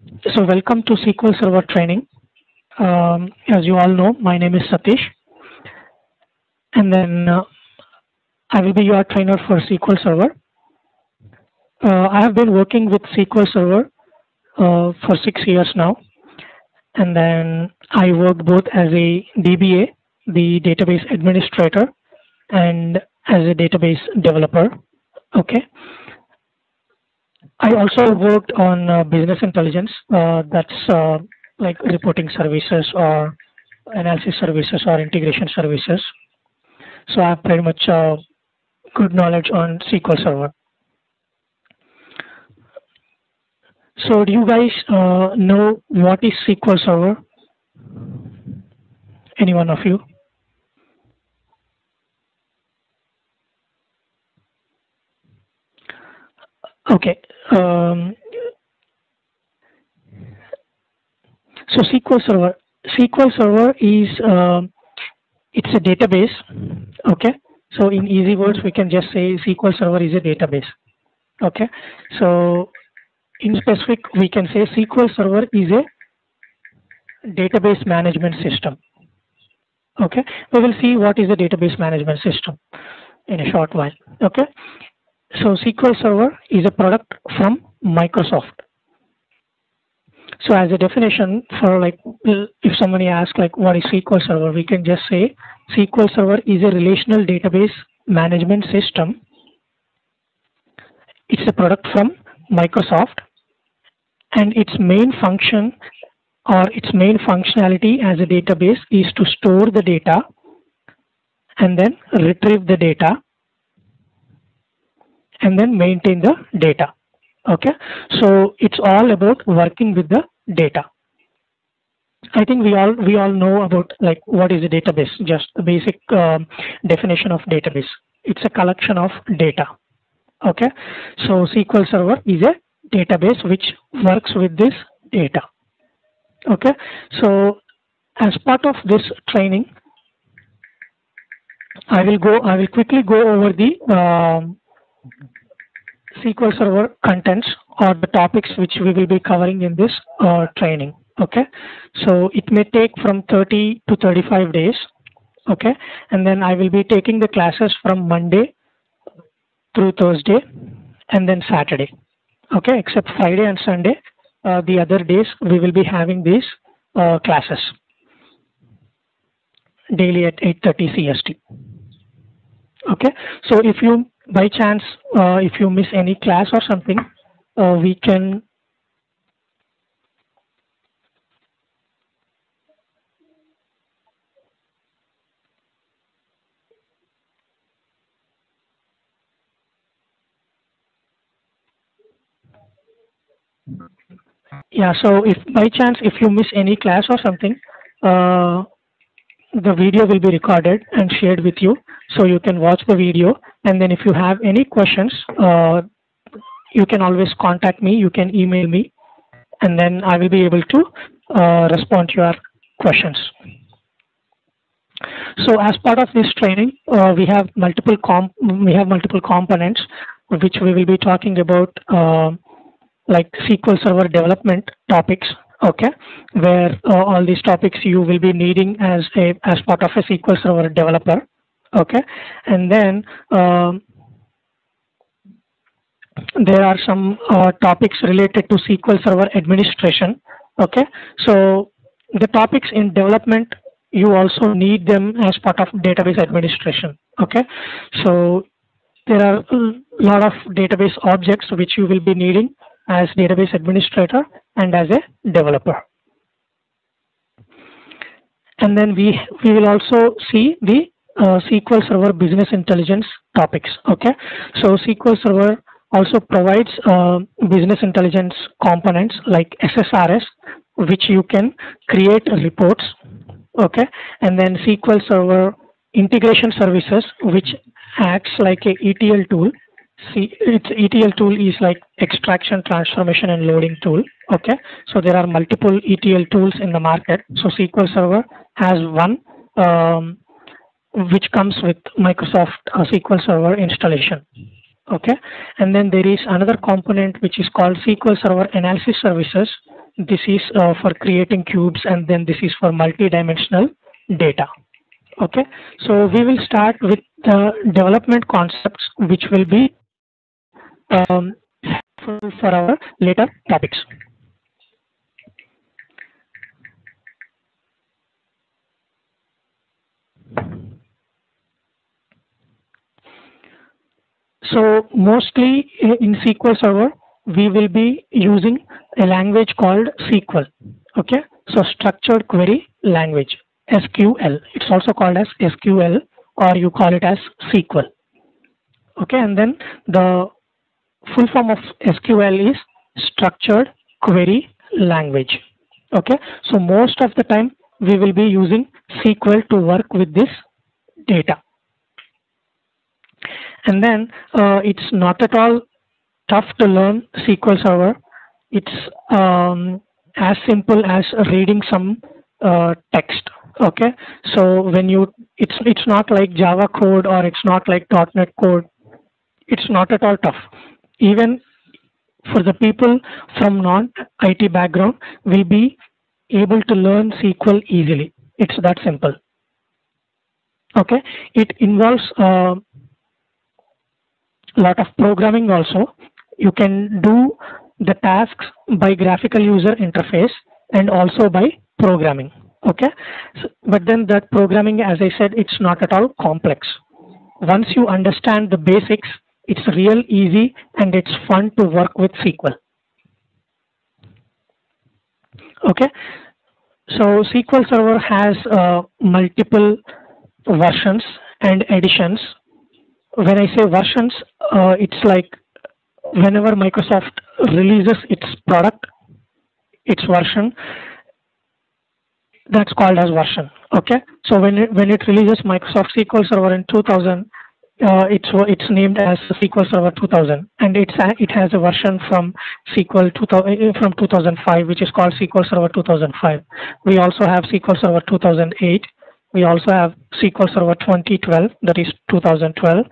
So welcome to SQL Server training. As you all know, my name is Satish, and then I will be your trainer for SQL Server. I have been working with SQL Server for 6 years now, and then I worked both as a DBA, the database administrator, and as a database developer. Okay. I also worked on business intelligence. That's like reporting services or analysis services or integration services. So I have pretty much good knowledge on SQL Server. So do you guys know what is SQL Server? Any one of you? Okay. So SQL Server is it's a database. Okay. So in easy words, we can just say SQL Server is a database. Okay. So in specific, we can say SQL Server is a database management system. Okay. We will see what is a database management system in a short while. Okay. So SQL Server is a product from Microsoft. So as a definition for like, if somebody asks like what is SQL Server, we can just say SQL Server is a relational database management system. It's a product from Microsoft, and its main function or its main functionality as a database is to store the data and then retrieve the data and then maintain the data. Okay, so it's all about working with the data. I think we all know about like what is a database, just the basic definition of database. It's a collection of data. Okay, so SQL Server is a database which works with this data. Okay, so as part of this training, I will quickly go over the SQL Server contents or the topics which we will be covering in this training. Okay, so it may take from 30 to 35 days. Okay, and then I will be taking the classes from Monday through Thursday and then Saturday. Okay, except Friday and Sunday. The other days we will be having these classes daily at 8:30 CST. Okay, so if you by chance if you miss any class or something, we can yeah, so if by chance if you miss any class or something, the video will be recorded and shared with you, so you can watch the video, and then if you have any questions, you can always contact me, you can email me, and then I will be able to respond to your questions. So as part of this training, we have multiple components which we will be talking about, like SQL Server development topics. Okay, where all these topics you will be needing as part of a SQL Server developer. Okay, and then there are some topics related to SQL Server administration. Okay, so the topics in development, you also need them as part of database administration. Okay, so there are a lot of database objects which you will be needing as database administrator and as a developer. And then we will also see the SQL Server business intelligence topics. Okay, so SQL Server also provides business intelligence components like SSRS, which you can create reports. Okay, and then SQL Server integration services, which acts like a ETL tool. Its ETL tool is like extraction, transformation, and loading tool. Okay, so there are multiple ETL tools in the market. So SQL Server has one which comes with Microsoft SQL Server installation. Okay, and then there is another component which is called SQL Server analysis services, this is for creating cubes, and then this is for multidimensional data. Okay, so we will start with the development concepts, which will be helpful for our later topics. So mostly in SQL Server, we will be using a language called SQL. Okay, so structured query language, SQL. It's also called as SQL, or you call it as SQL. Okay, and then the full form of SQL is structured query language. Okay, so most of the time we will be using SQL to work with this data. And then it's not at all tough to learn SQL Server. It's as simple as reading some text. Okay, so when you, it's not like Java code, or it's not like .NET code. It's not at all tough. Even for the people from non-IT background, will be able to learn SQL easily. It's that simple. Okay, it involves a lot of programming also. You can do the tasks by graphical user interface and also by programming. Okay, so, but then that programming, as I said, it's not at all complex. Once you understand the basics, it's real easy and it's fun to work with SQL. Okay, so SQL Server has multiple versions and editions. When I say versions, it's like whenever Microsoft releases its product, its version, that's called as version. Okay, so when it releases Microsoft SQL Server in 2000, it's named as SQL Server 2000, and it has a version from SQL 2000 from 2005, which is called SQL Server 2005. We also have SQL Server 2008. We also have SQL Server 2012, that is 2012,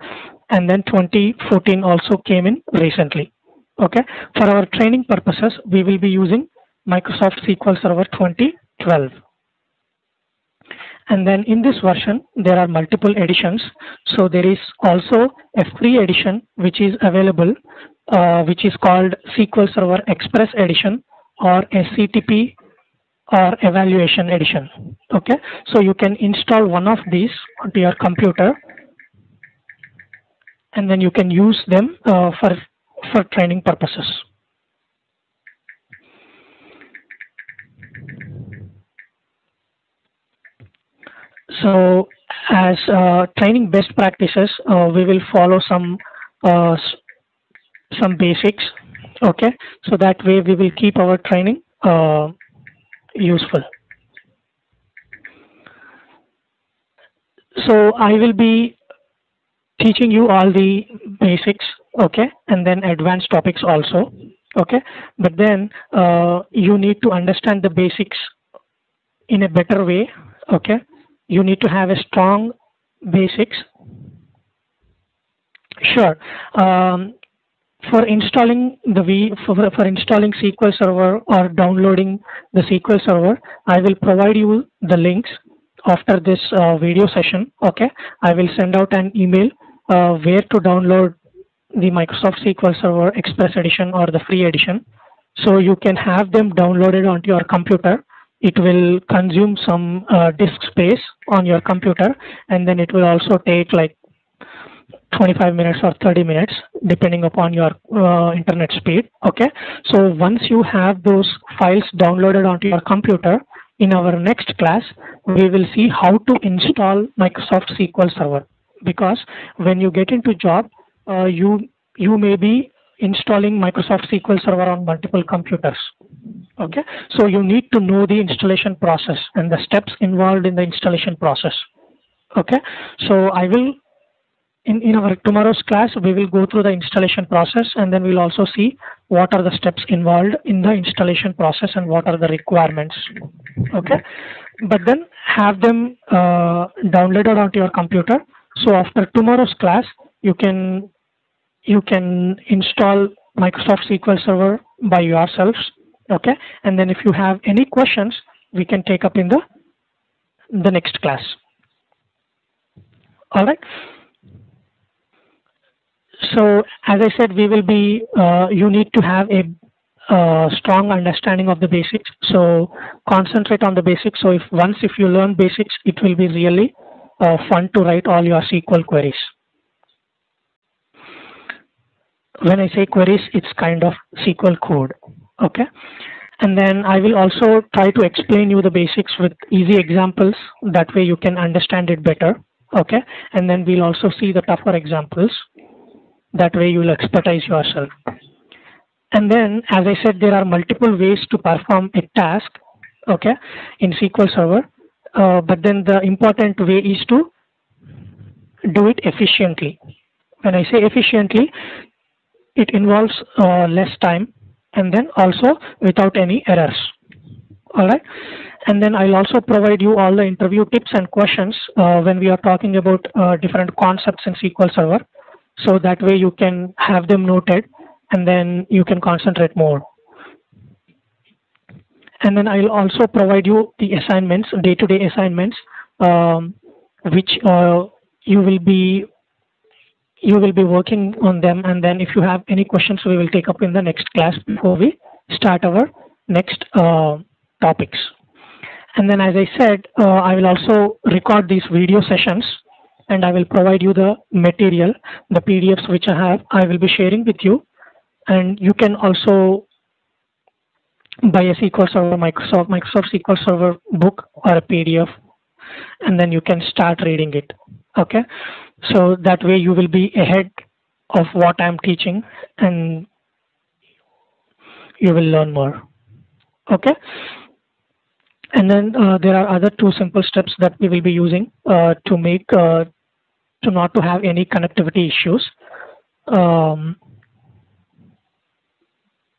and then 2014 also came in recently. Okay, for our training purposes, we will be using Microsoft SQL Server 2012. And then in this version, there are multiple editions. So there is also a free edition which is available, which is called SQL Server Express Edition, or SCTP, or Evaluation Edition. Okay, so you can install one of these onto your computer, and then you can use them for training purposes. So as training best practices, we will follow some basics. Okay, so that way we will keep our training useful. So I will be teaching you all the basics, okay, and then advanced topics also, okay. But then you need to understand the basics in a better way, okay. You need to have a strong basics. Sure. For installing for installing SQL Server or downloading the SQL Server, I will provide you the links after this video session. Okay, I will send out an email where to download the Microsoft SQL Server Express Edition or the free edition, so you can have them downloaded onto your computer. It will consume some disk space on your computer, and then it will also take like 25 minutes or 30 minutes depending upon your internet speed. Okay, so once you have those files downloaded onto your computer, in our next class we will see how to install Microsoft SQL Server, because when you get into job, you may be installing Microsoft SQL Server on multiple computers. Okay, so you need to know the installation process and the steps involved in the installation process. Okay, so I will in our tomorrow's class, we will go through the installation process, and then we'll also see what are the steps involved in the installation process and what are the requirements. Okay, but then have them downloaded onto your computer. So after tomorrow's class, you can install Microsoft SQL Server by yourselves, Okay, and then if you have any questions, we can take up in the next class. All right. So as I said, we will be, you need to have a strong understanding of the basics. So concentrate on the basics. So once you learn basics, it will be really fun to write all your SQL queries. When I say queries, it's kind of SQL code. Okay. And then I will also try to explain you the basics with easy examples. That way you can understand it better. Okay. And then we'll also see the tougher examples. That way you will expertise yourself. And then, as I said, there are multiple ways to perform a task, okay, in SQL Server. But then the important way is to do it efficiently. When I say efficiently, it involves less time and then also without any errors. All right. And then I'll also provide you all the interview tips and questions when we are talking about different concepts in SQL Server. So that way you can have them noted and then you can concentrate more. And then I'll also provide you the assignments, day-to-day assignments, which you will be working on them. And then if you have any questions, we will take up in the next class before we start our next topics. And then, as I said, I will also record these video sessions and I will provide you the material, the PDFs which I will be sharing with you. And you can also buy a SQL Server, Microsoft SQL Server book or a PDF, and then you can start reading it. Okay. So that way you will be ahead of what I'm teaching and you will learn more. Okay. And then there are other two simple steps that we will be using to make to not to have any connectivity issues.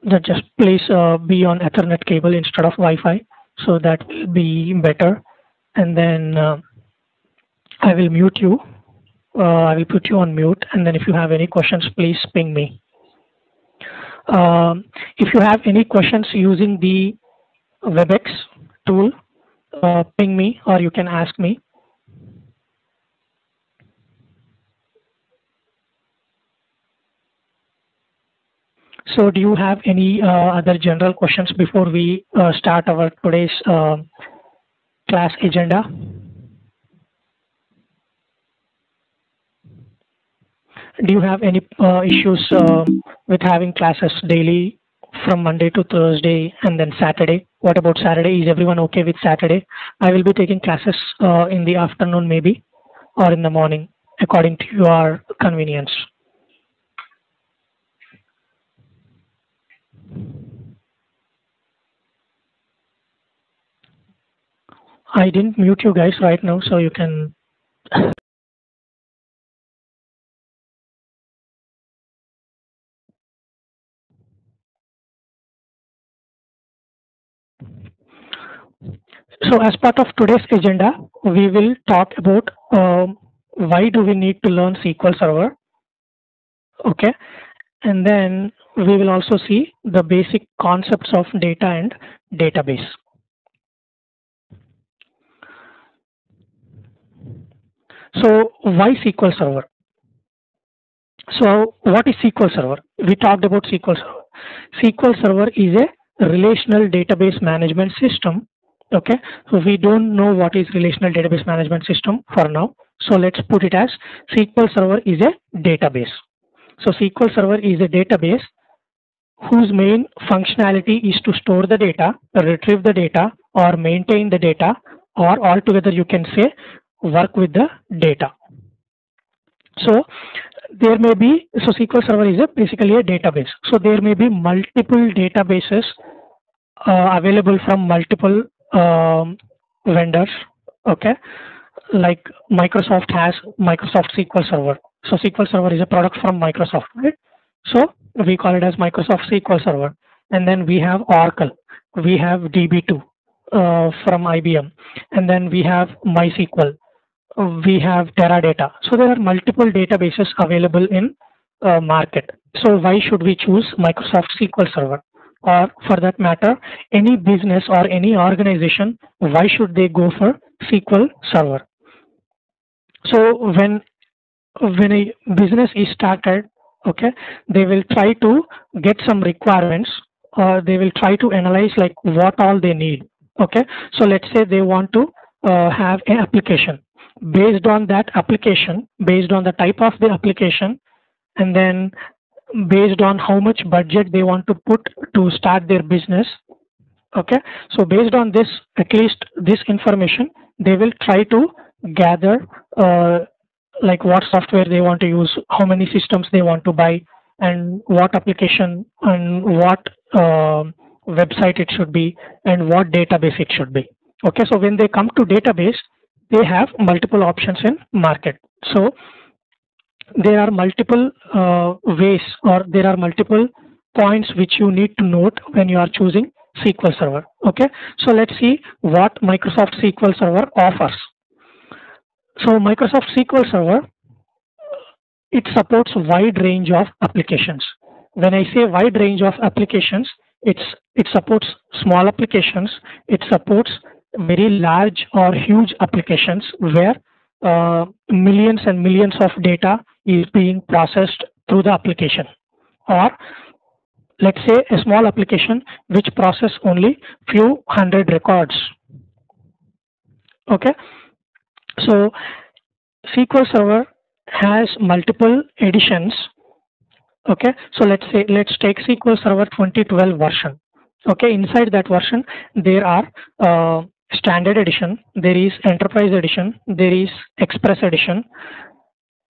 That just please be on Ethernet cable instead of Wi-Fi, so that will be better. And then I will mute you. I will put you on mute, and then if you have any questions, please ping me. If you have any questions using the WebEx tool, ping me or you can ask me. So do you have any other general questions before we start our today's class agenda? Do you have any issues with having classes daily from Monday to Thursday and then Saturday? What about Saturday? Is everyone okay with Saturday? I will be taking classes in the afternoon maybe or in the morning according to your convenience. I didn't mute you guys right now, so you can. So as part of today's agenda, we will talk about why do we need to learn SQL Server, okay? And then we will also see the basic concepts of data and database. So why SQL Server? So what is SQL Server? We talked about SQL Server. SQL Server is a relational database management system. Okay, so we don't know what is relational database management system for now. So let's put it as SQL Server is a database. So SQL Server is a database whose main functionality is to store the data, retrieve the data, or maintain the data, or altogether you can say work with the data. So there may be, so SQL Server is basically a database. So there may be multiple databases available from multiple vendors. Okay, like Microsoft has Microsoft SQL Server. So SQL Server is a product from Microsoft, right? So we call it as Microsoft SQL Server. And then we have Oracle, we have DB2 from IBM, and then we have MySQL, we have Teradata. So there are multiple databases available in market. So why should we choose Microsoft SQL Server? or for that matter, any business or any organization, why should they go for SQL Server? So when a business is started, okay, they will try to get some requirements, or they will try to analyze like what all they need. Okay, so let's say they want to have an application. Based on that application, based on the type of the application, and then based on how much budget they want to put to start their business. Okay, so based on this, at least this information, they will try to gather like what software they want to use, how many systems they want to buy, and what application and what website it should be, and what database it should be. Okay, so when they come to database, they have multiple options in market. So there are multiple ways, or there are multiple points which you need to note when you are choosing SQL Server. Okay, so let's see what Microsoft SQL Server offers. So Microsoft SQL Server, it supports a wide range of applications. When I say wide range of applications, it supports small applications, it supports very large or huge applications where millions and millions of data is being processed through the application, or let's say a small application which process only few hundred records. Okay, so SQL Server has multiple editions. Okay, so let's take SQL Server 2012 version. Okay, inside that version there are standard edition, there is enterprise edition, there is express edition,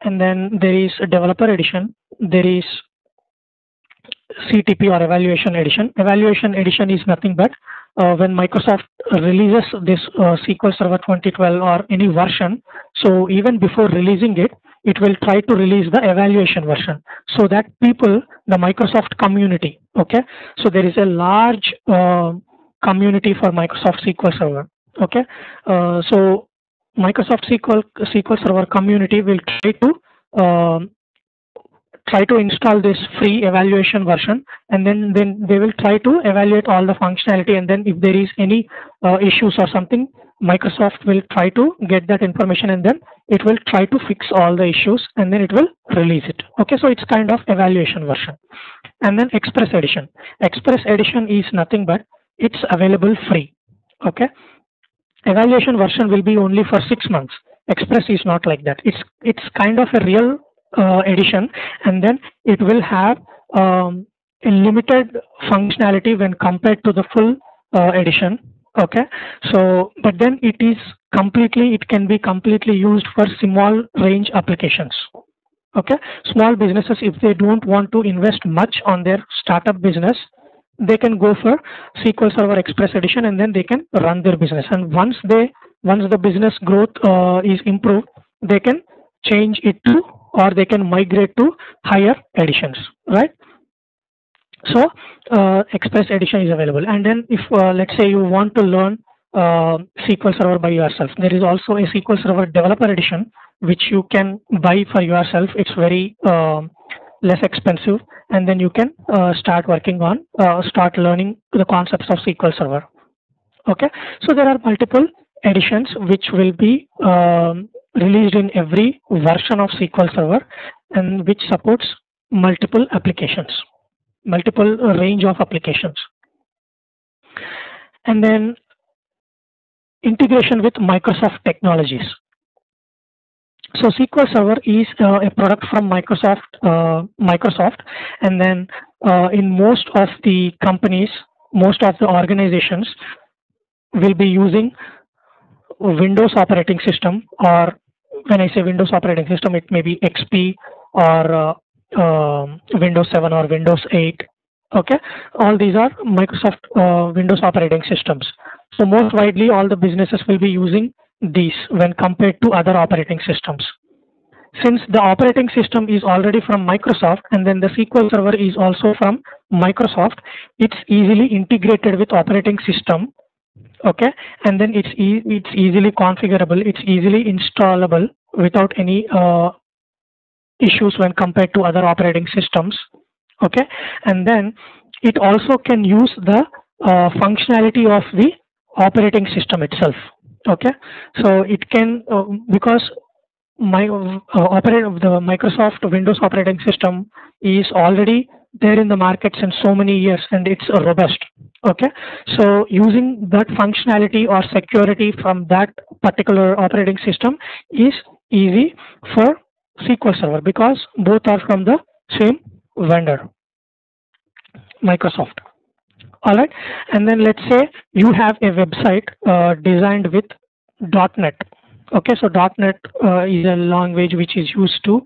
and then there is developer edition, there is CTP or evaluation edition. Evaluation edition is nothing but when Microsoft releases this SQL Server 2012 or any version, so even before releasing it, it will try to release the evaluation version, so that people, the Microsoft community, okay, so there is a large community for Microsoft SQL Server. Okay, so Microsoft SQL Server community will try to install this free evaluation version, and then they will try to evaluate all the functionality, and then if there is any issues or something, Microsoft will try to get that information, and then it will try to fix all the issues, and then it will release it. Okay, so it's kind of evaluation version. And then Express Edition. Express Edition is nothing but it's available free. Okay, evaluation version will be only for 6 months. Express is not like that. It's kind of a real edition, and then it will have a limited functionality when compared to the full edition. Okay, so but then it can be completely used for small range applications. Okay, small businesses, if they don't want to invest much on their startup business, they can go for SQL Server Express Edition, and then they can run their business. And once the business growth is improved, they can change it to, or they can migrate to higher editions, right? So Express Edition is available. And then if let's say you want to learn SQL Server by yourself, there is also a SQL Server Developer Edition which you can buy for yourself. It's very less expensive, and then you can start learning the concepts of SQL Server. Okay, so there are multiple editions which will be released in every version of SQL Server, and which supports multiple applications, multiple range of applications. And then integration with Microsoft technologies. So SQL Server is a product from Microsoft, and then in most of the companies, most of the organizations will be using Windows operating system, or when I say Windows operating system, it may be XP or Windows 7 or Windows 8. Okay, all these are Microsoft Windows operating systems. So most widely, all the businesses will be using these when compared to other operating systems. Since the operating system is already from Microsoft, and then the SQL Server is also from Microsoft, it's easily integrated with operating system. Okay, and then it's easily configurable, it's easily installable without any issues when compared to other operating systems. Okay, and then it also can use the functionality of the operating system itself. Okay, so it can because the Microsoft Windows operating system is already there in the market since so many years, and it's robust. Okay, so using that functionality or security from that particular operating system is easy for SQL Server because both are from the same vendor, Microsoft. All right, and then let's say you have a website designed with .NET. Okay, so .NET is a language which is used to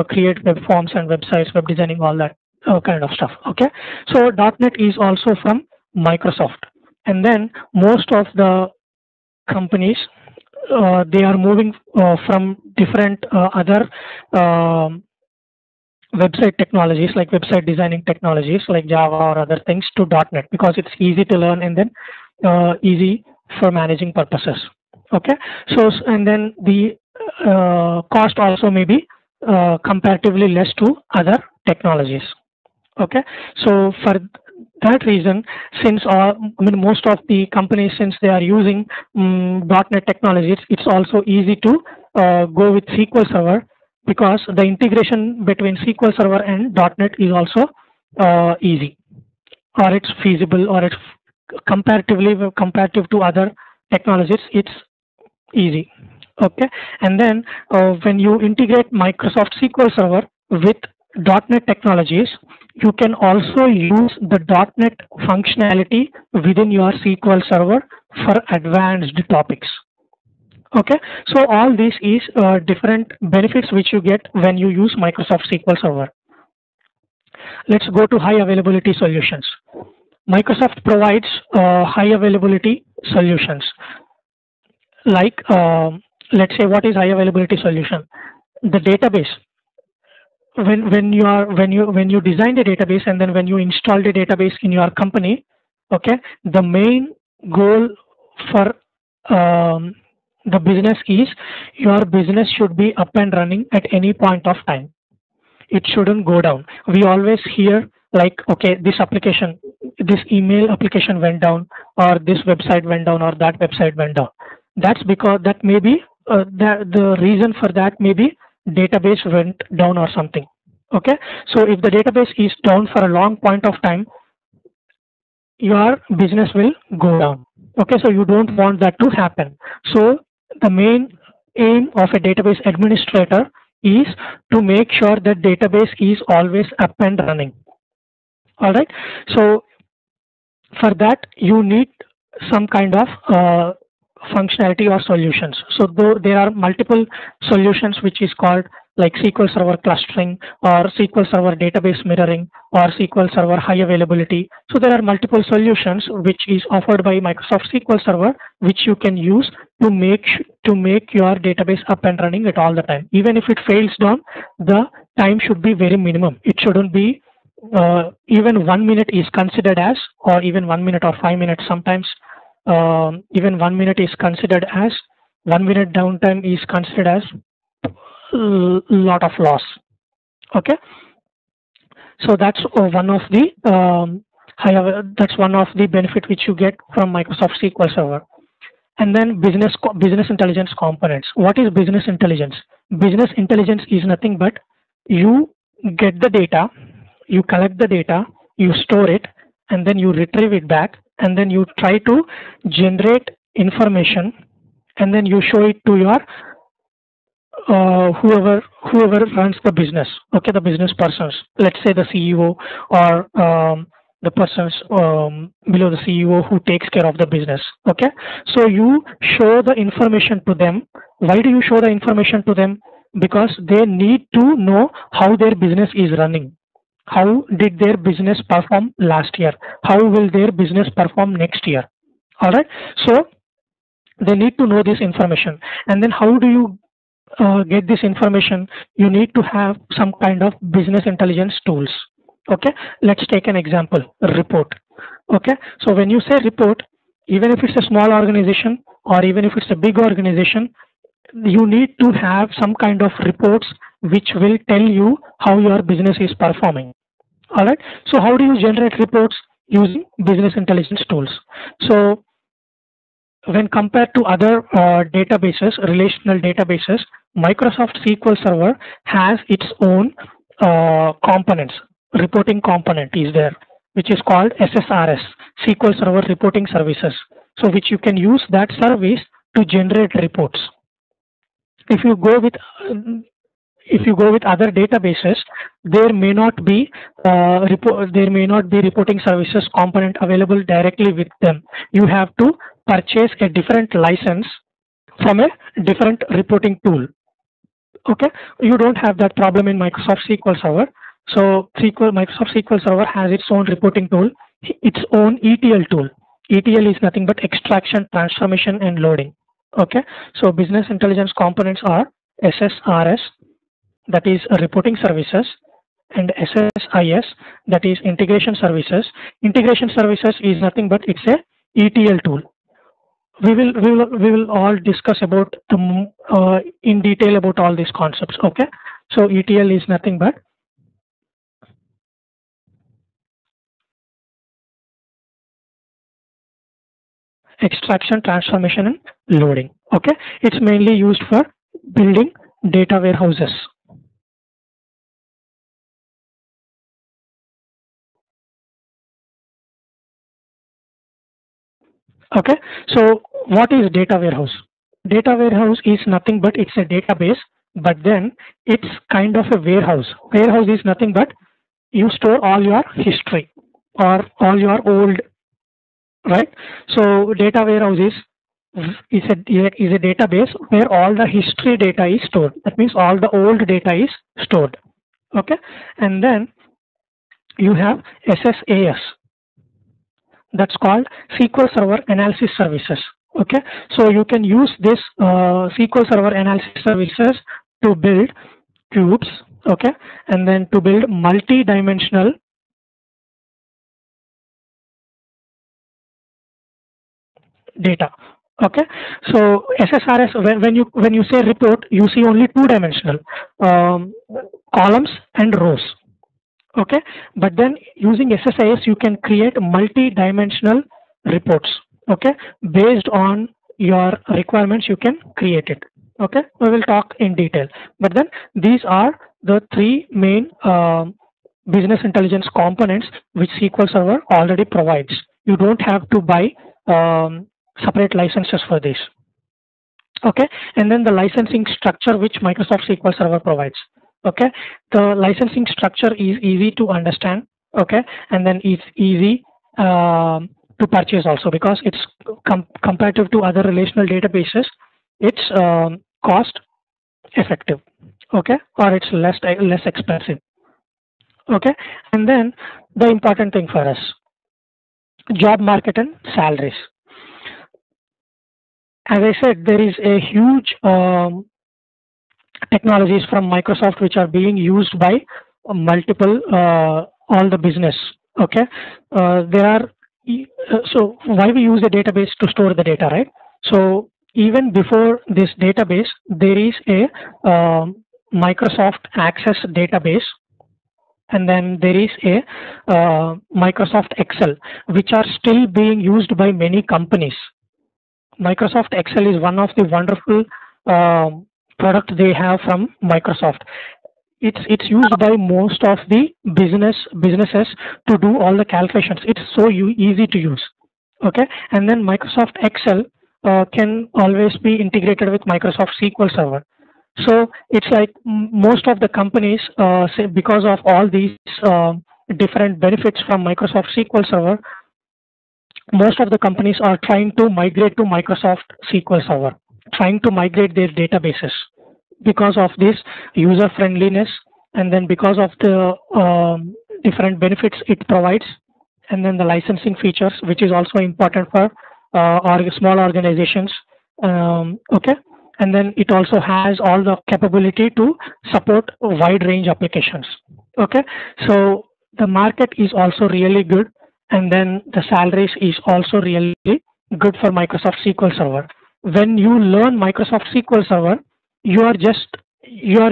create web forms and websites, web designing, all that kind of stuff. Okay, so .NET is also from Microsoft, and then most of the companies they are moving from different other website technologies like website designing technologies like Java or other things to .NET because it's easy to learn and then easy for managing purposes. Okay, so and then the cost also may be comparatively less to other technologies. Okay, so for that reason, since most of the companies, since they are using .NET technologies, it's also easy to go with SQL Server because the integration between SQL Server and .NET is also easy, or it's feasible, or it's comparative to other technologies, it's easy. Okay, and then when you integrate Microsoft SQL Server with .NET technologies, you can also use the .NET functionality within your SQL Server for advanced topics. Okay, so all this is different benefits which you get when you use Microsoft SQL Server. Let's go to high availability solutions. Microsoft provides high availability solutions. Like, let's say, what is high availability solution? The database. When you design the database and then when you install the database in your company, okay, the main goal for the business is your business should be up and running at any point of time. It shouldn't go down. We always hear like, okay, this application, this email application went down, or this website went down, or that website went down. That's because that may be the reason for that may be database went down or something. Okay, so if the database is down for a long point of time, your business will go down. Okay, so you don't want that to happen. So the main aim of a database administrator is to make sure that database is always up and running. All right, so for that you need some kind of functionality or solutions. So though there are multiple solutions which is called like SQL Server clustering or SQL Server database mirroring or SQL Server high availability. So there are multiple solutions which is offered by Microsoft SQL Server which you can use to make your database up and running at all the time. Even if it fails down, the time should be very minimum. It shouldn't be even 1 minute is considered as, or even 1 minute or 5 minutes sometimes. Even 1 minute is considered as 1 minute downtime is considered as lot of loss. Okay, so that's one of the that's one of the benefit which you get from Microsoft SQL Server. And then business intelligence components. What is business intelligence? Business intelligence is nothing but you get the data, you collect the data, you store it, and then you retrieve it back, and then you try to generate information, and then you show it to your whoever runs the business. Okay, the business persons. Let's say the CEO or the persons below the CEO who takes care of the business. Okay, so you show the information to them. Why do you show the information to them? Because they need to know how their business is running. How did their business perform last year? How will their business perform next year? All right, so they need to know this information. And then how do you get this information? You need to have some kind of business intelligence tools. Okay, let's take an example, report. Okay, so when you say report, even if it's a small organization or even if it's a big organization, you need to have some kind of reports which will tell you how your business is performing. All right. So how do you generate reports using business intelligence tools? So when compared to other databases, relational databases, Microsoft SQL Server has its own components. Reporting component is there, which is called SSRS, SQL Server Reporting Services. So which you can use that service to generate reports. If you go with other databases, there may not be reporting services component available directly with them. You have to purchase a different license from a different reporting tool. Okay, you don't have that problem in Microsoft SQL Server. So Microsoft SQL Server has its own reporting tool, its own ETL tool. ETL is nothing but extraction, transformation, and loading. Okay, so business intelligence components are SSRS, that is reporting services, and SSIS, that is integration services. Integration services is nothing but it's a ETL tool. We will all discuss about in detail about all these concepts. Okay, so ETL is nothing but extraction, transformation, and loading. Okay, it's mainly used for building data warehouses. Okay, so what is data warehouse? Data warehouse is nothing but it's a database, but then it's kind of a warehouse. Warehouse is nothing but you store all your history or all your old, right? So data warehouse is a database where all the history data is stored. That means all the old data is stored. Okay, and then you have SSAS, that's called SQL Server Analysis Services. Okay, so you can use this SQL Server Analysis Services to build cubes. Okay, and then to build multi-dimensional data. Okay, so SSRS, when you say report, you see only two-dimensional columns and rows. Okay, but then using SSIS you can create multi-dimensional reports. Okay, based on your requirements you can create it. Okay, we will talk in detail, but then these are the three main business intelligence components which SQL Server already provides. You don't have to buy separate licenses for this. Okay, and then the licensing structure which Microsoft SQL Server provides. Okay, the licensing structure is easy to understand. Okay, and then it's easy to purchase also, because it's comparative to other relational databases, it's cost effective. Okay, or it's less expensive. Okay, and then the important thing for us, job market and salaries. As I said, there is a huge technologies from Microsoft which are being used by multiple all the business. Okay, there are so why we use a database to store the data, right? So even before this database, there is a Microsoft Access database, and then there is a Microsoft Excel, which are still being used by many companies. Microsoft Excel is one of the wonderful product they have from Microsoft. It's used by most of the businesses to do all the calculations. It's so easy to use. Okay, and then Microsoft Excel can always be integrated with Microsoft SQL Server. So it's like most of the companies say, because of all these different benefits from Microsoft SQL Server, most of the companies are trying to migrate to Microsoft SQL Server, trying to migrate their databases because of this user friendliness, and then because of the different benefits it provides, and then the licensing features, which is also important for small organizations. Okay, and then it also has all the capability to support a wide range applications. Okay, so the market is also really good, and then the salaries is also really good for Microsoft SQL Server. When you learn Microsoft SQL Server, your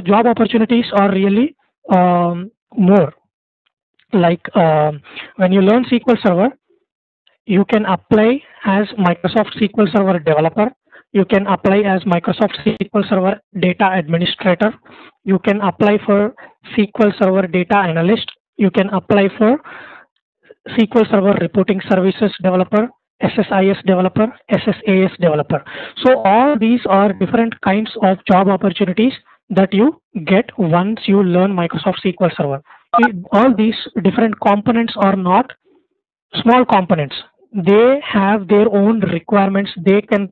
job opportunities are really more. Like when you learn SQL Server, you can apply as Microsoft SQL Server developer. You can apply as Microsoft SQL Server data administrator. You can apply for SQL Server data analyst. You can apply for SQL Server reporting services developer, SSIS developer, SSAS developer. So all these are different kinds of job opportunities that you get once you learn Microsoft SQL Server. All these different components are not small components. They have their own requirements. They can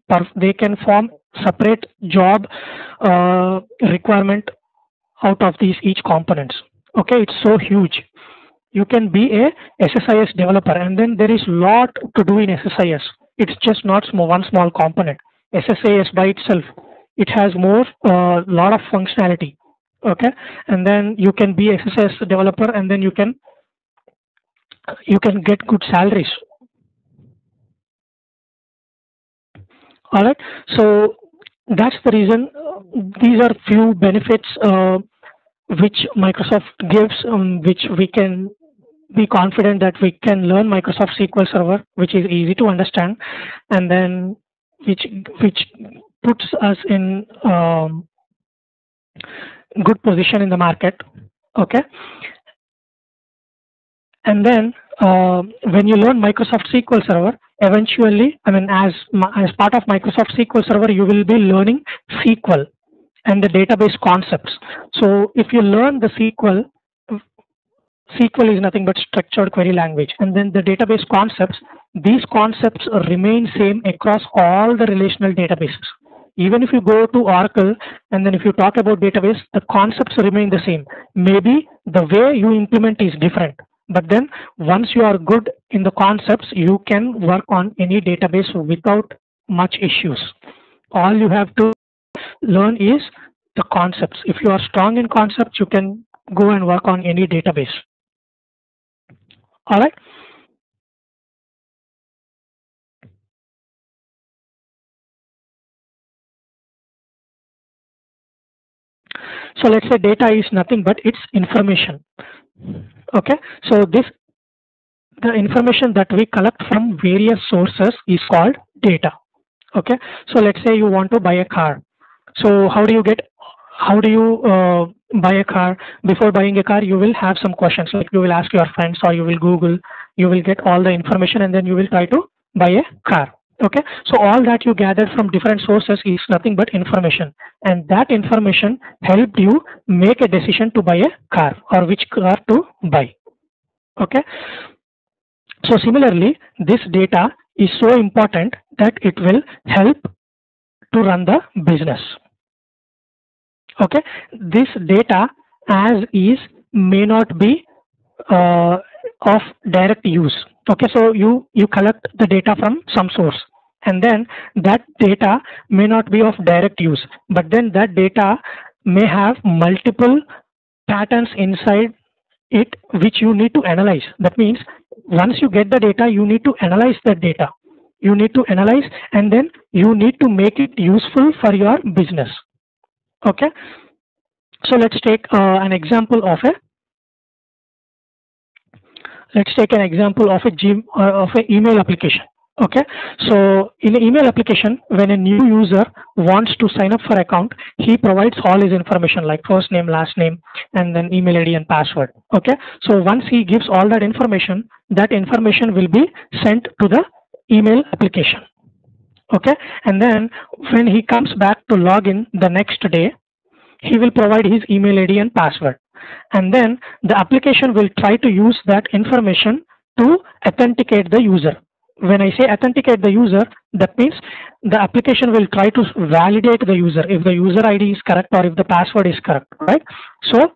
form separate job requirement out of these each components. Okay, it's so huge. You can be a SSIS developer, and then there is lot to do in SSIS. It's just not one small component. SSAS by itself, it has more lot of functionality. Okay, and then you can be SSIS developer, and then you can get good salaries. All right, so that's the reason. These are few benefits which Microsoft gives, which we can be confident that we can learn Microsoft SQL Server, which is easy to understand, and then which puts us in good position in the market. Okay, and then when you learn Microsoft SQL Server, eventually, I mean, as part of Microsoft SQL Server, you will be learning SQL and the database concepts. So if you learn the SQL is nothing but structured query language, and then the database concepts, these concepts remain same across all the relational databases. Even if you go to Oracle and then if you talk about database, the concepts remain the same. Maybe the way you implement is different, but then once you are good in the concepts, you can work on any database without much issues. All you have to learn is the concepts. If you are strong in concepts, you can go and work on any database. All right. So let's say data is nothing but it's information. Okay. So the information that we collect from various sources is called data. Okay. So let's say you want to buy a car. So how do you buy a car? Before buying a car, you will have some questions, like you will ask your friends or you will Google, you will get all the information, and then you will try to buy a car. Okay, so all that you gathered from different sources is nothing but information, and that information helped you make a decision to buy a car or which car to buy. Okay, so similarly, this data is so important that it will help to run the business. Okay, this data as is may not be of direct use. Okay, so you collect the data from some source, and then that data may not be of direct use, but then that data may have multiple patterns inside it which you need to analyze. That means once you get the data, you need to analyze that data. You need to analyze, and then you need to make it useful for your business. Okay, so let's take an example of a email application. Okay, so in an email application, when a new user wants to sign up for account, he provides all his information like first name, last name, and then email ID and password. Okay, so once he gives all that information will be sent to the email application. Okay, and then when he comes back to log in the next day, he will provide his email ID and password, and then the application will try to use that information to authenticate the user. When I say authenticate the user, that means the application will try to validate the user if the user ID is correct or if the password is correct, right? So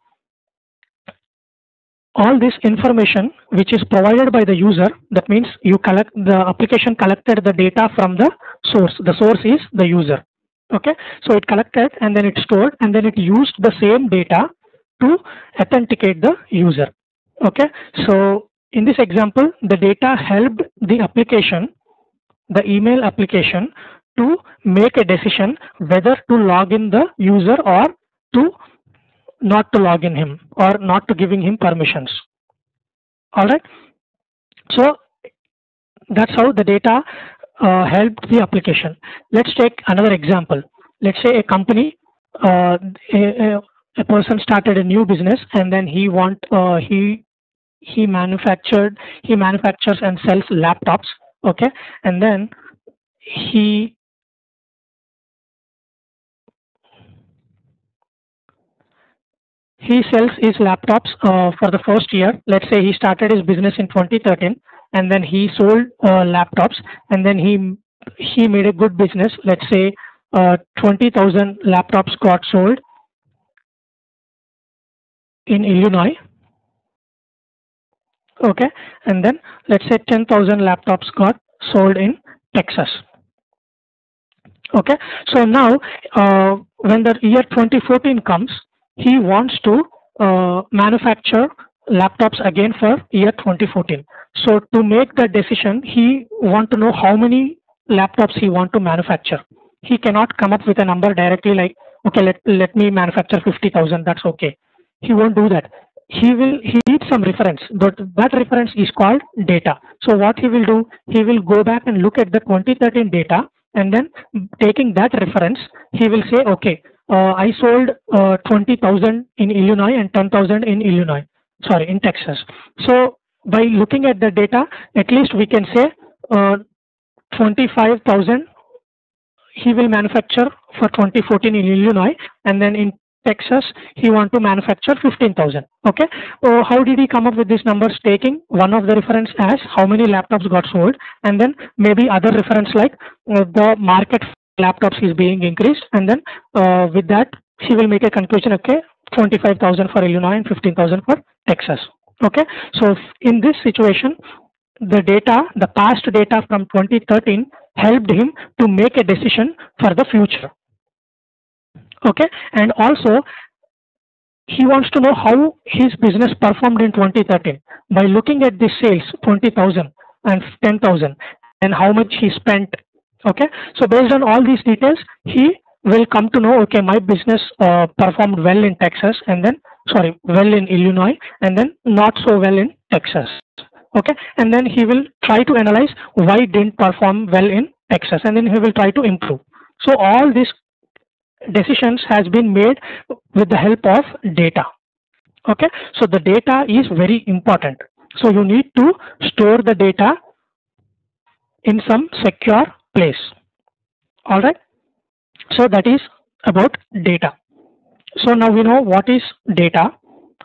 all this information which is provided by the user, that means the application collected the data from the source. The source is the user. Okay, so it collected and then it stored and then it used the same data to authenticate the user. Okay, so in this example, the data helped the application, the email application, to make a decision whether to log in the user or to not to log in him or not to giving him permissions. All right. So that's how the data helped the application. Let's take another example. Let's say a company, uh, a, a person started a new business, and then he manufactures and sells laptops. Okay, and then he he sells his laptops for the first year. Let's say he started his business in 2013, and then he sold laptops, and then he made a good business. Let's say 20,000 laptops got sold in Illinois. Okay, and then let's say 10,000 laptops got sold in Texas. Okay, so now when the year 2014 comes, he wants to manufacture laptops again for year 2014. So to make the decision, he want to know how many laptops he want to manufacture. He cannot come up with a number directly like, okay, let me manufacture 50,000. That's okay. He won't do that. He needs some reference, but that reference is called data. So what he will do, he will go back and look at the 2013 data, and then taking that reference, he will say, okay, I sold 20,000 in Illinois and 10,000 in in Texas. So by looking at the data, at least we can say 25,000 he will manufacture for 2014 in Illinois, and then in Texas he want to manufacture 15,000. Okay, so how did he come up with these numbers? Taking one of the reference as how many laptops got sold, and then maybe other reference like the market for laptops is being increased, and then with that he will make a conclusion. Okay, 25,000 for Illinois and 15,000 for Texas. Okay, so in this situation, the past data from 2013 helped him to make a decision for the future. Okay, and also he wants to know how his business performed in 2013 by looking at the sales 20,000 and 10,000 and how much he spent. Okay, so based on all these details, he will come to know, okay, my business performed well in Texas, and then well in Illinois, and then not so well in Texas. Okay, and then he will try to analyze why it didn't perform well in Texas, and then he will try to improve. So all these decisions has been made with the help of data. Okay, so the data is very important. So you need to store the data in some secure place. All right, so that is about data. So now we know what is data.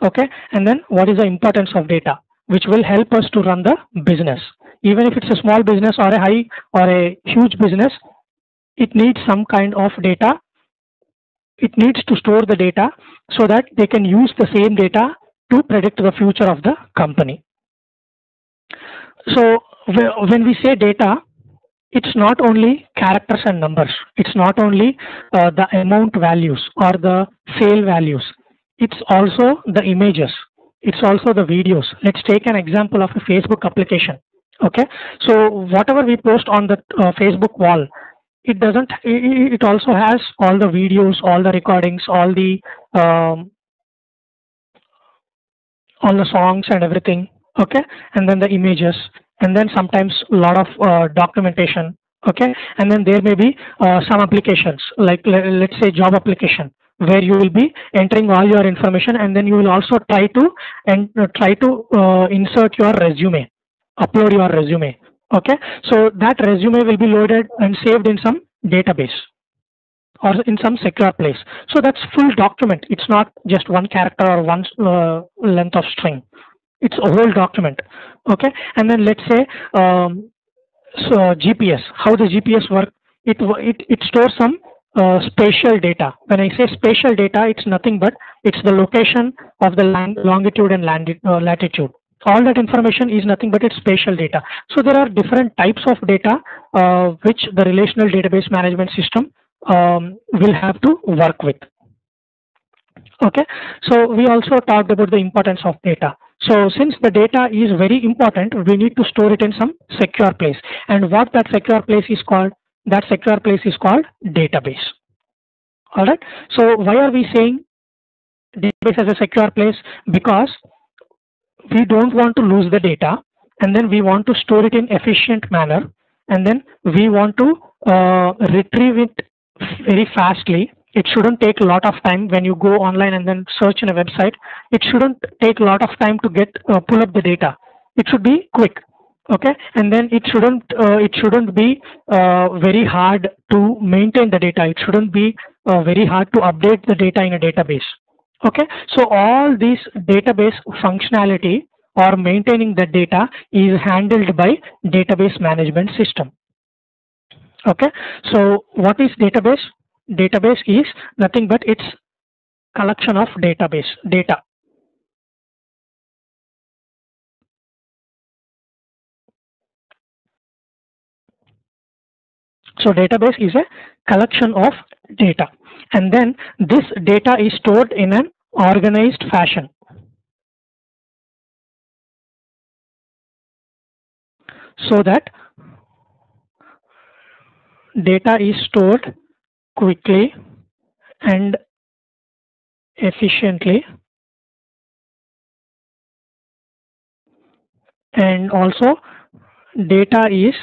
Okay, and then what is the importance of data, which will help us to run the business. Even if it's a small business or a high or a huge business, it needs some kind of data. It needs to store the data so that they can use the same data to predict the future of the company. So when we say data, it's not only characters and numbers. It's not only the amount values or the sale values. It's also the images. It's also the videos. Let's take an example of a Facebook application. Okay, so whatever we post on the Facebook wall, it doesn't. It also has all the videos, all the recordings, all the songs and everything. Okay, and then the images, and then sometimes a lot of documentation. Okay, and then there may be some applications like let's say job application, where you will be entering all your information, and then you will also try to insert your resume, upload your resume. Okay, so that resume will be loaded and saved in some database or in some secure place. So that's full document. It's not just one character or one length of string. It's a whole document. Okay, and then let's say GPS. How the GPS work? It stores some spatial data. When I say spatial data, it's nothing but it's the location of the longitude and latitude. All that information is nothing but it's spatial data. So there are different types of data which the relational database management system will have to work with. Okay, so we also talked about the importance of data. So since the data is very important, we need to store it in some secure place. And what that secure place is called? That secure place is called database. All right. So why are we saying database as a secure place? Because we don't want to lose the data, and then we want to store it in efficient manner, and then we want to retrieve it very fastly. It shouldn't take a lot of time when you go online and then search in a website. It shouldn't take a lot of time to get pull up the data. It should be quick, okay? And then it shouldn't be very hard to maintain the data. It shouldn't be very hard to update the data in a database. Okay, so all this database functionality or maintaining the data is handled by database management system. Okay, so what is database? Database is nothing but its collection of data. So database is a collection of data, and then this data is stored in an organized fashion. So that data is stored quickly and efficiently, and also data is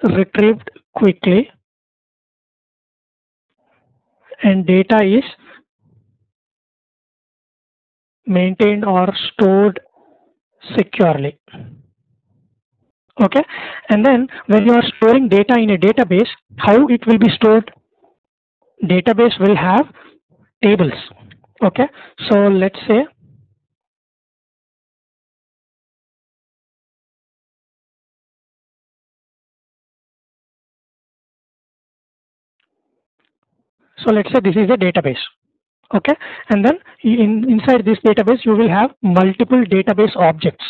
retrieved quickly, and data is maintained or stored securely. Okay, and then when you are storing data in a database, how it will be stored? Database will have tables. Okay, so let's say this is a database. Okay, and then inside this database you will have multiple database objects.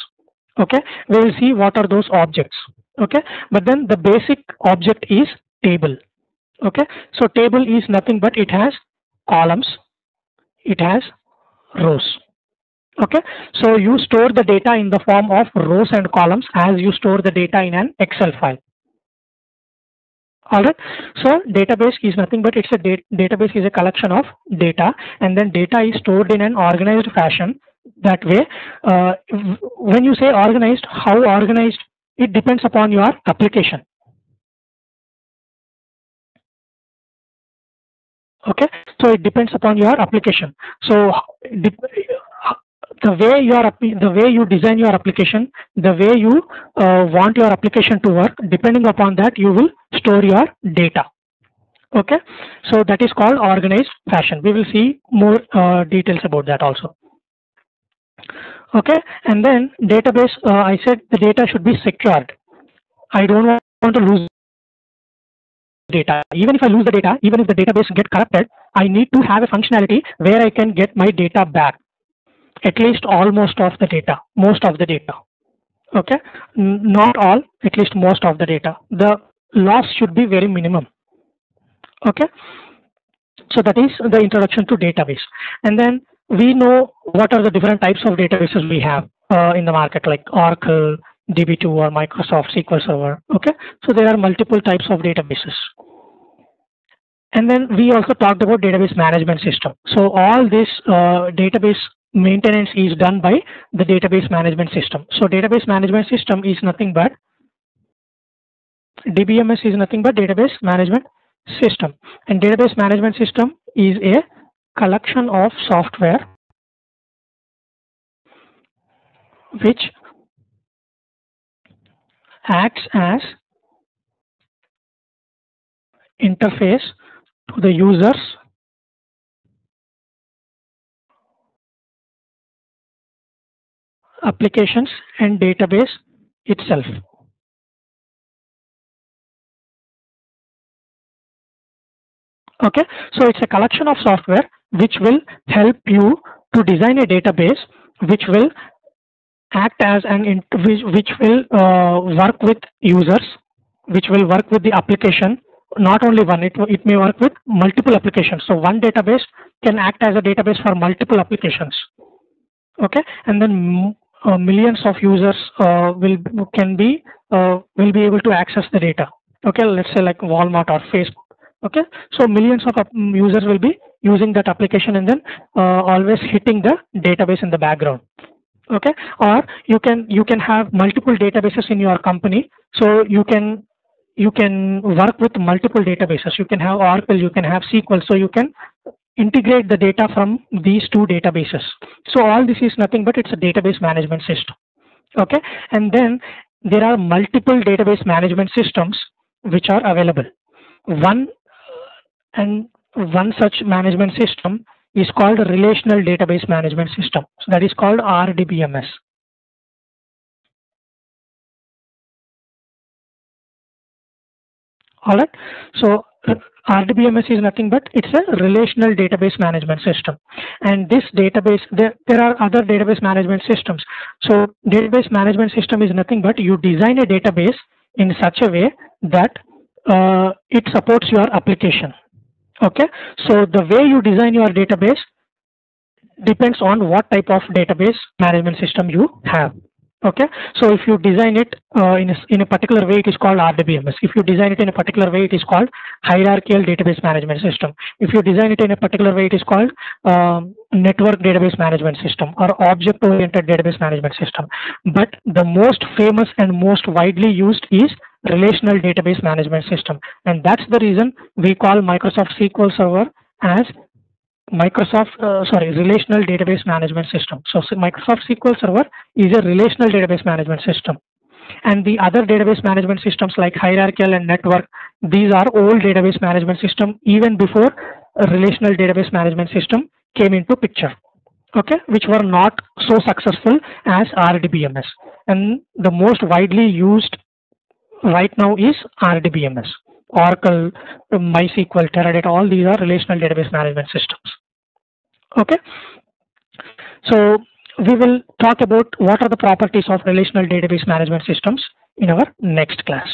Okay, we will see what are those objects. Okay, but then the basic object is table. Okay, so table is nothing but it has columns, it has rows. Okay, so you store the data in the form of rows and columns as you store the data in an Excel file. Alright, so database is nothing but it's a database is a collection of data, and then data is stored in an organized fashion. That way, when you say organized, how organized? It depends upon your application. Okay, so it depends upon your application. So the way you design your application, the way you want your application to work, depending upon that you will store your data. Okay, so that is called organized fashion. We will see more details about that also. Okay, and then database, I said the data should be secured. I don't want to lose data. Even if I lose the data, even if the database get corrupted, I need to have a functionality where I can get my data back. At least almost of the data, most of the data. Okay, not all, at least most of the data. The loss should be very minimum. Okay, so that is the introduction to database. And then we know what are the different types of databases we have in the market, like Oracle, DB2 or Microsoft SQL Server. Okay, so there are multiple types of databases. And then we also talked about database management system. So all this database maintenance is done by the database management system. So database management system is nothing but DBMS is nothing but database management system. And database management system is a collection of software which acts as interface to the users applications and database itself. Okay, so it's a collection of software which will help you to design a database which will act as which will work with users, which will work with the application. Not only one, it may work with multiple applications. So one database can act as a database for multiple applications. Okay, and then millions of users will be able to access the data. Okay, let's say like Walmart or Facebook Okay, so millions of users will be using that application and then always hitting the database in the background. Okay, or you can have multiple databases in your company, so you can work with multiple databases. You can have Oracle, you can have SQL, so you can integrate the data from these two databases. So all this is nothing but it's a database management system. Okay, and then there are multiple database management systems which are available. One and one such management system is called Relational Database Management System. So that is called RDBMS. All right. So RDBMS is nothing but it's a relational database management system. And this database, there are other database management systems. So database management system is nothing but you design a database in such a way that it supports your application. Okay. So the way you design your database depends on what type of database management system you have. Okay, so if you design it in a particular way, it is called RDBMS. If you design it in a particular way, it is called hierarchical database management system. If you design it in a particular way, it is called network database management system or object-oriented database management system. But the most famous and most widely used is relational database management system, and that's the reason we call Microsoft SQL Server as Relational Database Management System. So Microsoft SQL Server is a relational database management system. And the other database management systems like hierarchical and network, these are old database management system even before a relational database management system came into picture. Okay, which were not so successful as RDBMS. And the most widely used right now is RDBMS. Oracle, MySQL, Teradata, all these are relational database management systems. Okay, so we will talk about what are the properties of relational database management systems in our next class.